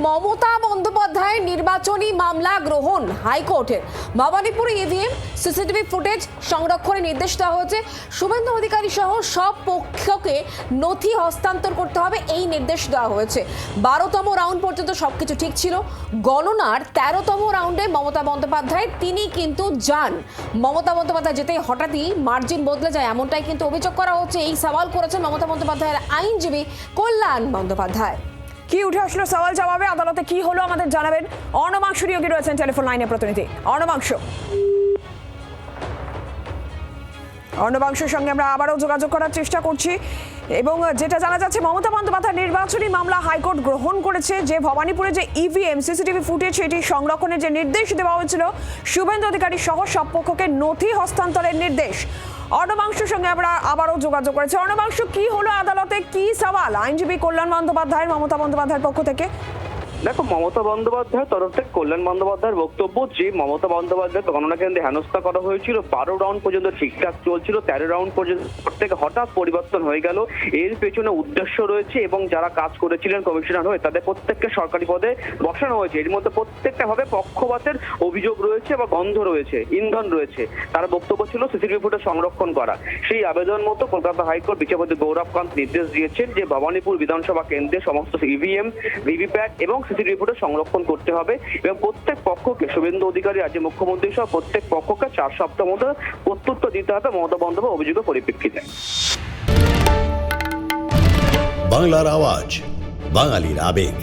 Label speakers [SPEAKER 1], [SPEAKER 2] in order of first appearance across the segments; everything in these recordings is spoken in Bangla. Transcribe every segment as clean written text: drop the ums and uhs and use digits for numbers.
[SPEAKER 1] মমতা বন্দ্যোপাধ্যায়ের নির্বাচনী মামলা গ্রহণ হাইকোর্টের। ভবানীপুরে ইভিএম সিসিটিভি ফুটেজ সংরক্ষণের নির্দেশ দেওয়া হয়েছে। শুভেন্দু অধিকারী সহ সব পক্ষকে নথি হস্তান্তর করতে হবে, এই নির্দেশ দেওয়া হয়েছে। 12তম রাউন্ড পর্যন্ত সবকিছু ঠিক ছিল। গণনার 13তম রাউন্ডে মমতা বন্দ্যোপাধ্যায় তিনি কিন্তু যান। মমতা বন্দ্যোপাধ্যায় যেতে হঠাৎই মার্জিন বদলে যায়, এমনটাই কিন্তু অভিযোগ করা হচ্ছে। এই সওয়াল করেছেন মমতা বন্দ্যোপাধ্যায়ের আইনজীবী কল্যাণ বন্দ্যোপাধ্যায়।
[SPEAKER 2] কি উঠে আসলো সওয়াল জবাবে, আদালতে কি হলো আমাদের জানাবেন অর্ণবাংশু নিয়োগী রয়েছেন টেলিফোন লাইনে প্রতিনিধি অর্ণবাংশুর সঙ্গে আমরা আবারও যোগাযোগ করার চেষ্টা করছি। এবং যেটা জানা যাচ্ছে, মমতা বন্দ্যোপাধ্যায় নির্বাচনী মামলা হাইকোর্ট গ্রহণ করেছে। যে ভবানীপুরে যে ইভিএম সিসিটিভি ফুটেজ সেটি সংরক্ষণের যে নির্দেশ দেওয়া হয়েছিল, শুভেন্দু অধিকারী সহ সব পক্ষকে নথি হস্তান্তরের নির্দেশ। অর্ণবাংশুর সঙ্গে আমরা আবারও যোগাযোগ করেছি। অর্ণবাংশু, কি হলো আদালতে, কি সওয়াল আইনজীবী কল্যাণ বন্দ্যোপাধ্যায়ের মমতা বন্দ্যোপাধ্যায়ের পক্ষ থেকে?
[SPEAKER 3] দেখো, মমতা বন্দ্যোপাধ্যায়ের তরফ থেকে কল্যাণ বন্দ্যোপাধ্যায়ের বক্তব্য যে মমতা বন্দ্যোপাধ্যায় গণনা কেন্দ্রে হেনস্থা করা হয়েছিল। 12 রাউন্ড পর্যন্ত ঠিকঠাক চলছিল, 13 রাউন্ড পর্যন্ত থেকে হঠাৎ পরিবর্তন হয়ে গেল। এর পেছনে উদ্দেশ্য রয়েছে এবং যারা কাজ করেছিলেন কমিশনার হয়ে তাদের প্রত্যেককে সরকারি পদে বসানো হয়েছে। এর মধ্যে প্রত্যেকটা ভাবে পক্ষপাতের অভিযোগ রয়েছে বা গন্ধ রয়েছে, ইন্ধন রয়েছে। তার বক্তব্য ছিল সিসিটিভি ফুটেজ সংরক্ষণ করা। সেই আবেদন মতো কলকাতা হাইকোর্ট বিচারপতি গৌরবকান্ত নির্দেশ দিয়েছেন যে ভবানীপুর বিধানসভা কেন্দ্রে সমস্ত ইভিএম, ভিভিপ্যাট এবং সিসিটিভি ফুটেজ সংরক্ষণ করতে হবে এবং প্রত্যেক পক্ষকে, শুভেন্দু অধিকারী রাজ্যের মুখ্যমন্ত্রী সহ প্রত্যেক পক্ষকে 4 সপ্তাহ মধ্যে প্রত্যুত্তর দিতে হবে মমতা বন্দ্যোপাধ্যায় অভিযোগের পরিপ্রেক্ষিতে।
[SPEAKER 4] বাংলার আওয়াজ, বাঙালির আবেগ,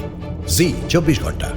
[SPEAKER 4] জি 24 ঘন্টা।